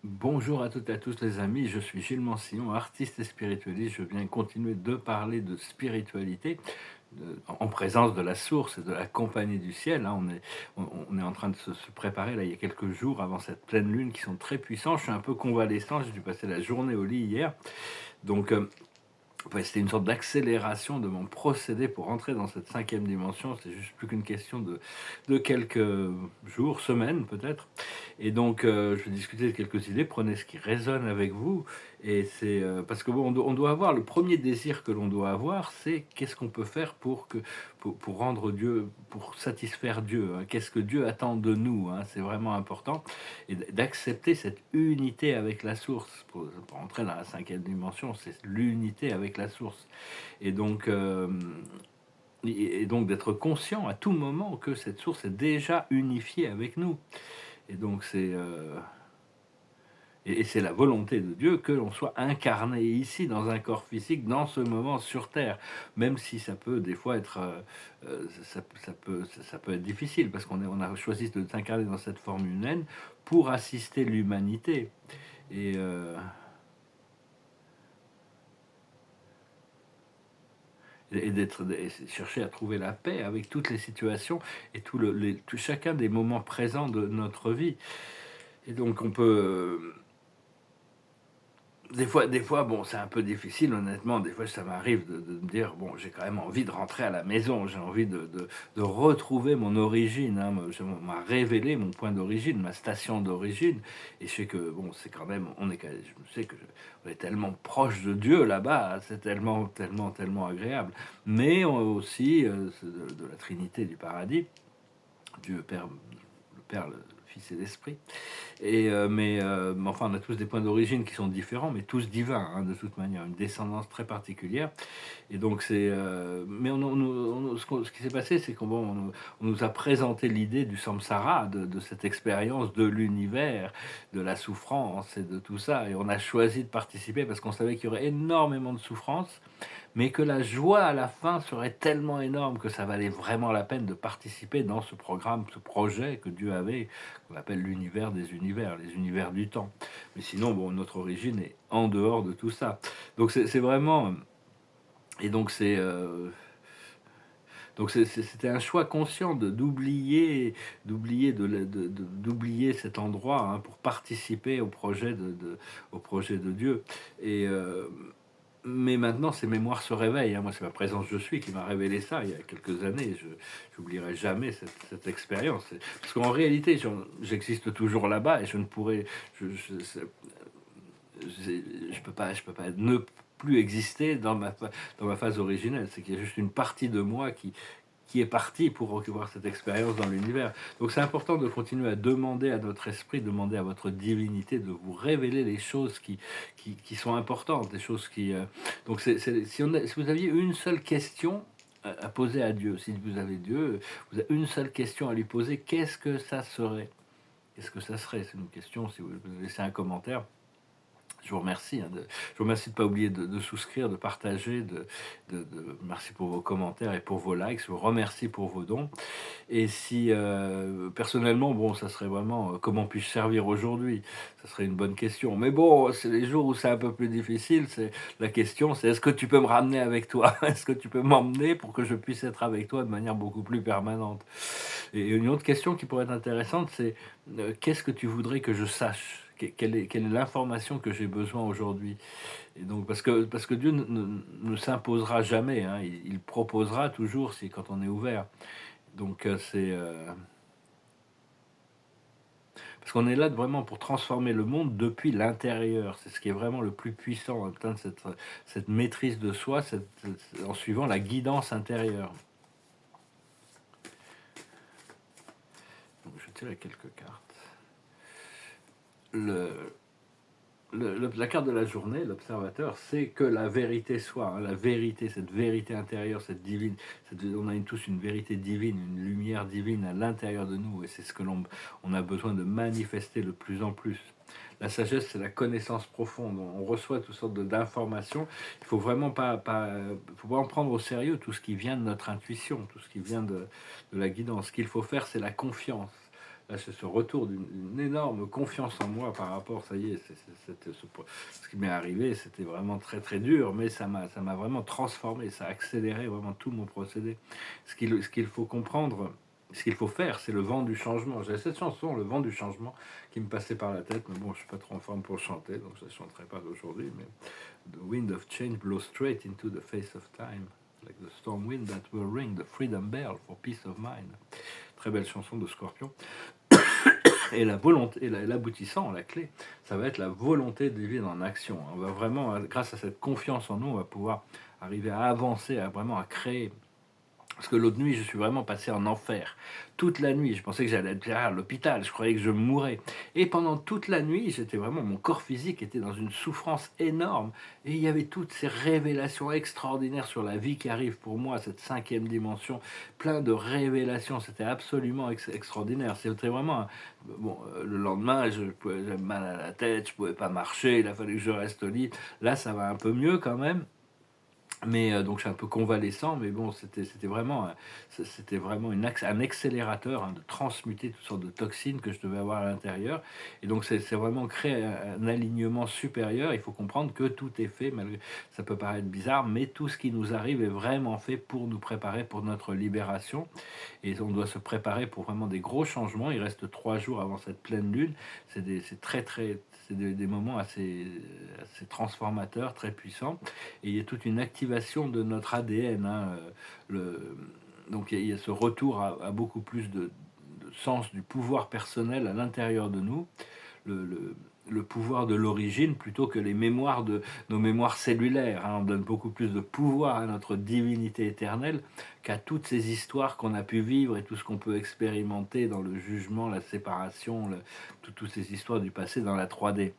Bonjour à toutes et à tous les amis, je suis Gilles Mancillon, artiste et spiritualiste. Je viens continuer de parler de spiritualité en présence de la source et de la compagnie du ciel, hein. On est en train de se préparer, là, il y a quelques jours avant cette pleine lune qui sont très puissants. Je suis un peu convalescent, j'ai dû passer la journée au lit hier. Donc, ouais, c'était une sorte d'accélération de mon procédé pour rentrer dans cette cinquième dimension. C'est juste plus qu'une question de quelques jours, semaines peut-être. Et donc, je vais discuter de quelques idées. Prenez ce qui résonne avec vous. Et c'est parce que bon, on doit avoir le premier désir que l'on doit avoir, c'est qu'est-ce qu'on peut faire pour rendre Dieu, pour satisfaire Dieu, hein. Qu'est-ce que Dieu attend de nous, hein. C'est vraiment important et d'accepter cette unité avec la source. Pour entrer dans la cinquième dimension, c'est l'unité avec la source. Et donc, donc d'être conscient à tout moment que cette source est déjà unifiée avec nous. Et donc c'est la volonté de Dieu que l'on soit incarné ici dans un corps physique, dans ce moment sur Terre, même si ça peut des fois être, ça peut être difficile parce on a choisi de s'incarner dans cette forme humaine pour assister l'humanité. Et, et chercher à trouver la paix avec toutes les situations et chacun des moments présents de notre vie. Et donc on peut, des fois, bon, c'est un peu difficile, honnêtement. Des fois, ça m'arrive de me dire, bon, j'ai quand même envie de rentrer à la maison. J'ai envie de retrouver mon origine, hein. M'a révélé mon point d'origine, ma station d'origine. Et je sais que, bon, c'est quand même, je sais que on est tellement proche de Dieu là-bas. C'est tellement, tellement, tellement agréable. Mais aussi c'est de la Trinité du paradis, Dieu Père, le Père, le Fils et l'Esprit. Mais enfin, on a tous des points d'origine qui sont différents, mais tous divins, hein, de toute manière, une descendance très particulière. Et donc mais ce qui s'est passé, c'est on nous a présenté l'idée du samsara, de cette expérience de l'univers, de la souffrance et de tout ça. Et on a choisi de participer parce qu'on savait qu'il y aurait énormément de souffrance, mais que la joie à la fin serait tellement énorme que ça valait vraiment la peine de participer dans ce programme, ce projet que Dieu avait, qu'on appelle l'univers des univers, les univers du temps. Mais sinon, bon, notre origine est en dehors de tout ça. Donc c'est vraiment... Et c'était un choix conscient d'oublier cet endroit, hein, pour participer au projet de Dieu. Et mais maintenant, ces mémoires se réveillent, hein. Moi, c'est ma présence Je suis qui m'a révélé ça il y a quelques années. Je n'oublierai jamais cette expérience. Parce qu'en réalité, j'existe toujours là-bas et je ne pourrais, je peux pas ne plus exister dans ma phase originelle. C'est qu'il y a juste une partie de moi qui est partie pour recevoir cette expérience dans l'univers. Donc c'est important de continuer à demander à notre esprit, demander à votre divinité de vous révéler les choses qui sont importantes, les choses qui... Donc si vous aviez une seule question à poser à Dieu, si vous avez Dieu, vous avez une seule question à lui poser, qu'est-ce que ça serait? Qu'est-ce que ça serait? C'est une question, si vous laissez un commentaire. Je vous remercie, hein, je vous remercie de ne pas oublier de souscrire, de partager, merci pour vos commentaires et pour vos likes. Je vous remercie pour vos dons. Et si personnellement, bon, ça serait vraiment comment puis-je servir aujourd'hui? Ça serait une bonne question. Mais bon, c'est les jours où c'est un peu plus difficile. C'est la question, c'est est-ce que tu peux me ramener avec toi? Est-ce que tu peux m'emmener pour que je puisse être avec toi de manière beaucoup plus permanente? Et une autre question qui pourrait être intéressante, c'est qu'est-ce que tu voudrais que je sache? Quelle est l'information que j'ai besoin aujourd'hui? Et donc, parce que Dieu ne s'imposera jamais, hein. Il proposera toujours si quand on est ouvert. Donc, parce qu'on est là vraiment pour transformer le monde depuis l'intérieur. C'est ce qui est vraiment le plus puissant, en termes de cette maîtrise de soi, en suivant la guidance intérieure. Donc, je tire quelques cartes. Le, la carte de la journée, l'observateur, c'est que la vérité soit, hein, la vérité, cette vérité intérieure, cette divine, on a tous une vérité divine, une lumière divine à l'intérieur de nous, et c'est ce que on a besoin de manifester de plus en plus. La sagesse, c'est la connaissance profonde. On reçoit toutes sortes d'informations. Il faut vraiment faut pas en prendre au sérieux tout ce qui vient de notre intuition, tout ce qui vient de la guidance. Ce qu'il faut faire, c'est la confiance. là, c'est ce retour d'une énorme confiance en moi par rapport, ça y est, ce qui m'est arrivé, c'était vraiment très très dur, mais ça m'a vraiment transformé, ça a accéléré vraiment tout mon procédé. Ce qu'il faut comprendre, ce qu'il faut faire, c'est le vent du changement. J'ai cette chanson, Le vent du changement, qui me passait par la tête, mais bon, je suis pas trop en forme pour le chanter, donc je ne chanterai pas d'aujourd'hui, mais The wind of change blows straight into the face of time, like the storm wind that will ring the freedom bell for peace of mind. Très belle chanson de Scorpion. Et la volonté, et l'aboutissant, la clé, ça va être la volonté divine en action. On va vraiment, grâce à cette confiance en nous, on va pouvoir arriver à avancer, à vraiment à créer. Parce que l'autre nuit, je suis vraiment passé en enfer. Toute la nuit, je pensais que j'allais être à l'hôpital, je croyais que je mourrais. Et pendant toute la nuit, j'étais vraiment, mon corps physique était dans une souffrance énorme. Et il y avait toutes ces révélations extraordinaires sur la vie qui arrive pour moi, cette cinquième dimension, plein de révélations. C'était absolument extraordinaire. C'était vraiment, bon, le lendemain, j'avais mal à la tête, je pouvais pas marcher, il a fallu que je reste au lit. Là, ça va un peu mieux quand même. Mais donc je suis un peu convalescent, mais bon, c'était vraiment un accélérateur, hein, de transmuter toutes sortes de toxines que je devais avoir à l'intérieur. Et donc c'est vraiment créer un alignement supérieur. Il faut comprendre que tout est fait, malgré ça peut paraître bizarre, mais tout ce qui nous arrive est vraiment fait pour nous préparer pour notre libération. Et on doit se préparer pour vraiment des gros changements. Il reste 3 jours avant cette pleine lune. C'est très très, c'est des moments assez transformateurs, très puissants. Et il y a toute une activation de notre ADN, hein, donc il y a ce retour à beaucoup plus de sens du pouvoir personnel à l'intérieur de nous, le, le- le pouvoir de l'origine plutôt que les mémoires de nos mémoires cellulaires, hein. On donne beaucoup plus de pouvoir à notre divinité éternelle qu'à toutes ces histoires qu'on a pu vivre et tout ce qu'on peut expérimenter dans le jugement, la séparation, toutes ces histoires du passé dans la 3D.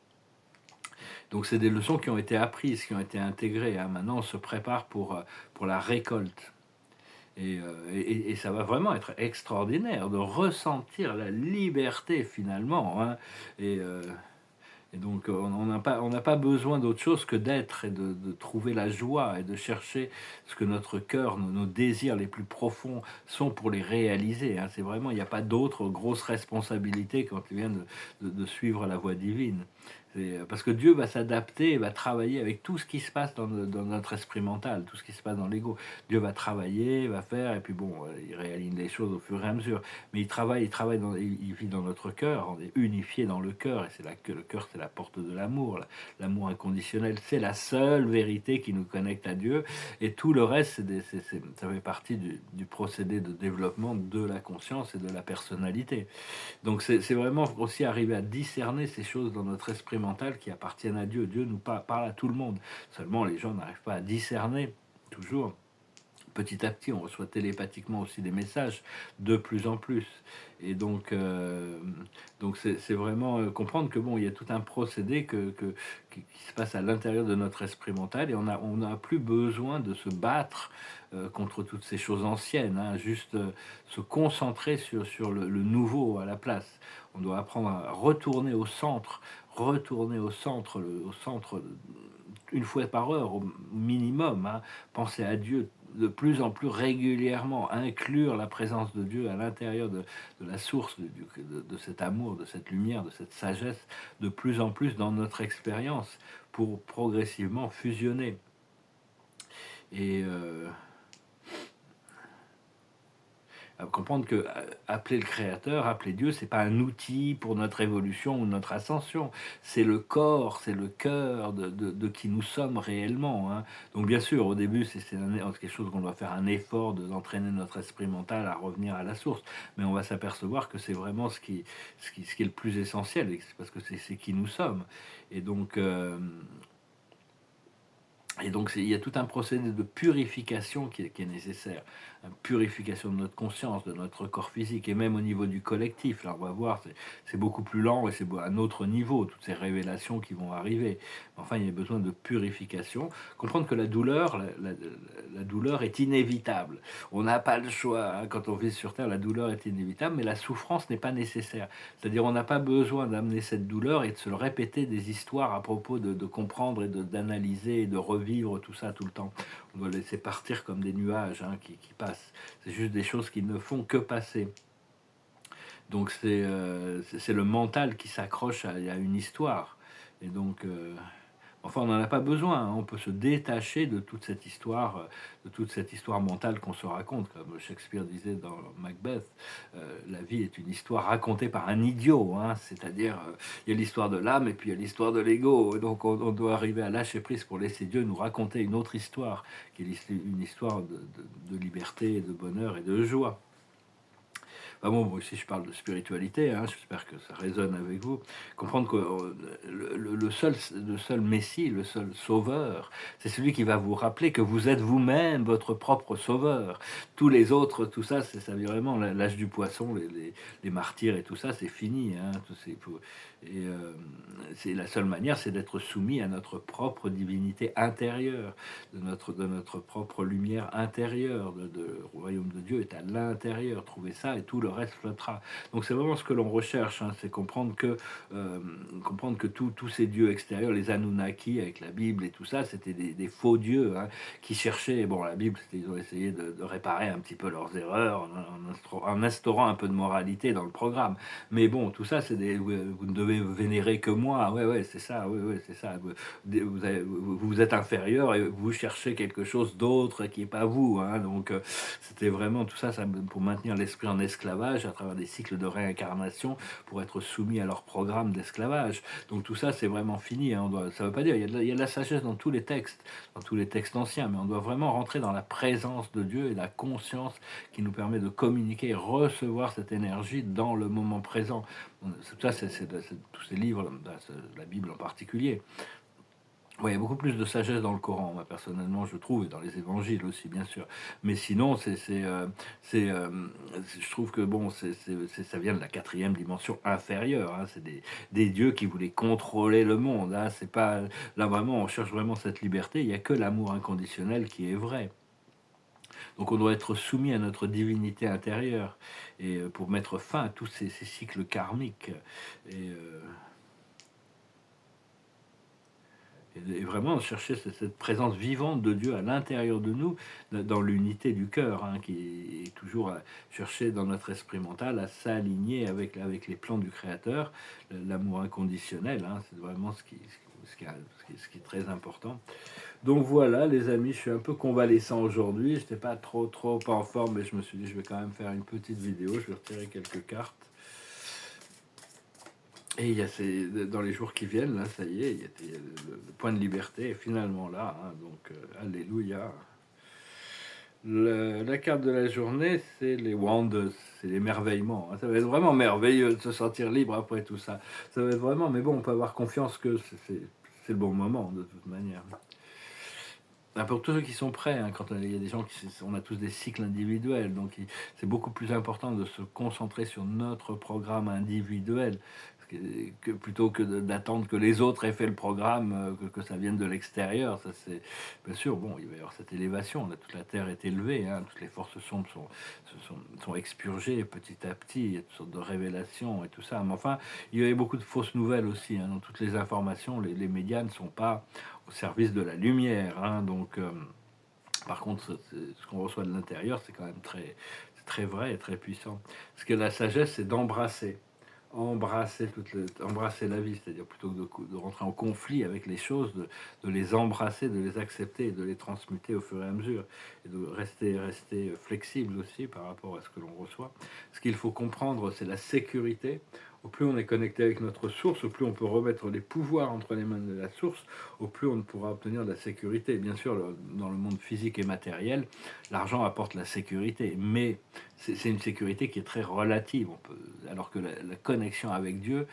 Donc c'est des leçons qui ont été apprises, qui ont été intégrées, hein. Maintenant, on se prépare pour la récolte. Et ça va vraiment être extraordinaire de ressentir la liberté finalement, hein. Et, euh, et donc, on n'a pas besoin d'autre chose que d'être et de trouver la joie et de chercher ce que notre cœur, nos désirs les plus profonds sont pour les réaliser, hein. C'est vraiment, il n'y a pas d'autre grosse responsabilité quand tu viens de suivre la voie divine. Parce que Dieu va s'adapter et va travailler avec tout ce qui se passe dans notre esprit mental, tout ce qui se passe dans l'ego. Dieu va travailler, va faire, et puis bon, il réaligne les choses au fur et à mesure. Mais il vit dans notre cœur, on est unifié dans le cœur, et c'est là que le cœur, c'est la porte de l'amour. L'amour inconditionnel, c'est la seule vérité qui nous connecte à Dieu, et tout le reste, ça fait partie du procédé de développement de la conscience et de la personnalité. Donc c'est vraiment aussi arriver à discerner ces choses dans notre esprit mental qui appartiennent à Dieu. Dieu nous parle à tout le monde. Seulement les gens n'arrivent pas à discerner toujours. Petit à petit, on reçoit télépathiquement aussi des messages de plus en plus. Et donc c'est vraiment comprendre que bon, il y a tout un procédé qui se passe à l'intérieur de notre esprit mental et on n'a plus besoin de se battre contre toutes ces choses anciennes, hein, juste se concentrer sur le nouveau à la place. On doit apprendre à retourner au centre, au centre une fois par heure au minimum, hein, penser à Dieu de plus en plus régulièrement, inclure la présence de Dieu à l'intérieur de la source de cet amour, de cette lumière, de cette sagesse, de plus en plus dans notre expérience pour progressivement fusionner. Et à comprendre que appeler le Créateur, appeler Dieu, c'est pas un outil pour notre évolution ou notre ascension. C'est le corps, c'est le cœur de qui nous sommes réellement, hein. Donc bien sûr, au début, c'est quelque chose qu'on doit faire un effort d'entraîner notre esprit mental à revenir à la source. Mais on va s'apercevoir que c'est vraiment ce qui est le plus essentiel, parce que c'est qui nous sommes. Et donc, il y a tout un procédé de purification qui est nécessaire. Une purification de notre conscience, de notre corps physique, et même au niveau du collectif. Là, on va voir, c'est beaucoup plus lent et c'est un autre niveau, toutes ces révélations qui vont arriver. Enfin, il y a besoin de purification. Comprendre que la douleur est inévitable. On n'a pas le choix, hein. Quand on vit sur Terre, la douleur est inévitable, mais la souffrance n'est pas nécessaire. C'est-à-dire, on n'a pas besoin d'amener cette douleur et de se le répéter des histoires à propos de comprendre et d'analyser et de revivre tout ça tout le temps. On doit laisser partir comme des nuages, hein, qui passent. C'est juste des choses qui ne font que passer. Donc c'est le mental qui s'accroche à une histoire. Et donc, enfin, on n'en a pas besoin, hein. On peut se détacher de toute cette histoire mentale qu'on se raconte. Comme Shakespeare disait dans Macbeth, la vie est une histoire racontée par un idiot, hein. C'est-à-dire, il y a l'histoire de l'âme et puis il y a l'histoire de l'ego. Donc on doit arriver à lâcher prise pour laisser Dieu nous raconter une autre histoire, qui est une histoire de liberté, de bonheur et de joie. Enfin bon, moi aussi je parle de spiritualité, hein, j'espère que ça résonne avec vous. Comprendre que le seul Messie, le seul Sauveur, c'est celui qui va vous rappeler que vous êtes vous-même votre propre Sauveur. Tous les autres, tout ça, ça vient vraiment l'âge du poisson, les martyrs et tout ça, c'est fini. Hein, et c'est la seule manière, c'est d'être soumis à notre propre divinité intérieure, de notre propre lumière intérieure. Le royaume de Dieu est à l'intérieur. Trouvez ça et tout le reste flottera. Donc c'est vraiment ce que l'on recherche, hein, c'est comprendre que tous ces dieux extérieurs, les Anunnaki avec la Bible et tout ça, c'était des faux dieux, hein, qui cherchaient. Bon, la Bible, ils ont essayé de réparer un petit peu leurs erreurs en instaurant un peu de moralité dans le programme. Mais bon, tout ça, vous ne devez vénérer que moi. Ouais, ouais, c'est ça. Ouais, ouais, c'est ça. Vous êtes inférieur et vous cherchez quelque chose d'autre qui est pas vous. Hein. Donc, c'était vraiment tout ça, pour maintenir l'esprit en esclavage à travers des cycles de réincarnation pour être soumis à leur programme d'esclavage. Donc tout ça, c'est vraiment fini. Hein. Ça veut pas dire, il y a de la sagesse dans tous les textes anciens, mais on doit vraiment rentrer dans la présence de Dieu et la conscience qui nous permet de communiquer et recevoir cette énergie dans le moment présent. Tout ça, c'est tous ces livres, la Bible en particulier. Ouais, il y a beaucoup plus de sagesse dans le Coran, moi, personnellement, je trouve, et dans les évangiles aussi, bien sûr. Mais sinon, je trouve que bon, ça vient de la quatrième dimension inférieure. Hein. C'est des dieux qui voulaient contrôler le monde. Hein. C'est pas là vraiment, on cherche vraiment cette liberté. Il n'y a que l'amour inconditionnel qui est vrai. Donc, on doit être soumis à notre divinité intérieure et pour mettre fin à tous ces cycles karmiques. Et et vraiment chercher cette présence vivante de Dieu à l'intérieur de nous, dans l'unité du cœur, hein, qui est toujours à chercher dans notre esprit mental à s'aligner avec les plans du Créateur, l'amour inconditionnel, hein, c'est vraiment ce qui est très important. Donc voilà les amis, je suis un peu convalescent aujourd'hui, je n'étais pas trop en forme, mais je me suis dit je vais quand même faire une petite vidéo, je vais retirer quelques cartes. Et il y a dans les jours qui viennent, là, ça y est, il y a le point de liberté est finalement là. Hein, donc, alléluia. La carte de la journée, c'est les wonders, c'est l'émerveillement. Hein. Ça va être vraiment merveilleux de se sentir libre après tout ça. Ça va être vraiment, mais bon, on peut avoir confiance que c'est le bon moment, de toute manière. Pour tous ceux qui sont prêts, hein, quand il y a des gens on a tous des cycles individuels, donc c'est beaucoup plus important de se concentrer sur notre programme individuel plutôt que d'attendre que les autres aient fait le programme, que ça vienne de l'extérieur. Ça c'est bien sûr. Bon, il va y avoir cette élévation. Là, toute la terre est élevée, hein, toutes les forces sombres sont expurgées petit à petit. Il y a toutes sortes de révélations et tout ça. Mais enfin, il y a beaucoup de fausses nouvelles aussi. Hein, dans toutes les informations, les médias ne sont pas au service de la lumière. Hein, donc, par contre, ce qu'on reçoit de l'intérieur, c'est quand même très vrai et très puissant. Parce que la sagesse, c'est d'embrasser. Embrasser la vie, c'est-à-dire plutôt que de rentrer en conflit avec les choses, de les embrasser, de les accepter et de les transmuter au fur et à mesure. Et de rester flexible aussi par rapport à ce que l'on reçoit. Ce qu'il faut comprendre, c'est la sécurité. Au plus on est connecté avec notre source, au plus on peut remettre les pouvoirs entre les mains de la source, au plus on pourra obtenir de la sécurité. Bien sûr, dans le monde physique et matériel, l'argent apporte la sécurité, mais c'est une sécurité qui est très relative. Alors que la connexion avec Dieu,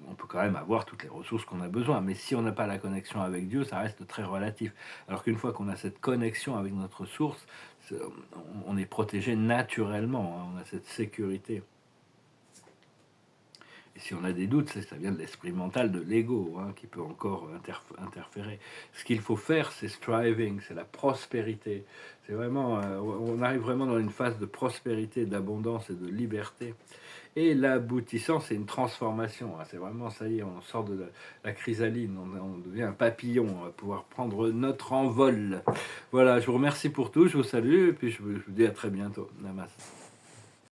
on peut quand même avoir toutes les ressources qu'on a besoin, mais si on n'a pas la connexion avec Dieu, ça reste très relatif. Alors qu'une fois qu'on a cette connexion avec notre source, on est protégé naturellement, hein, on a cette sécurité. Et si on a des doutes, ça vient de l'esprit mental, de l'ego, hein, qui peut encore interférer. Ce qu'il faut faire, c'est striving, c'est la prospérité. C'est vraiment, on arrive vraiment dans une phase de prospérité, d'abondance et de liberté. Et l'aboutissant, c'est une transformation. Hein. C'est vraiment, ça y est, on sort de la chrysalide, on devient un papillon, on va pouvoir prendre notre envol. Voilà, je vous remercie pour tout, je vous salue, et puis je vous dis à très bientôt. Namaste.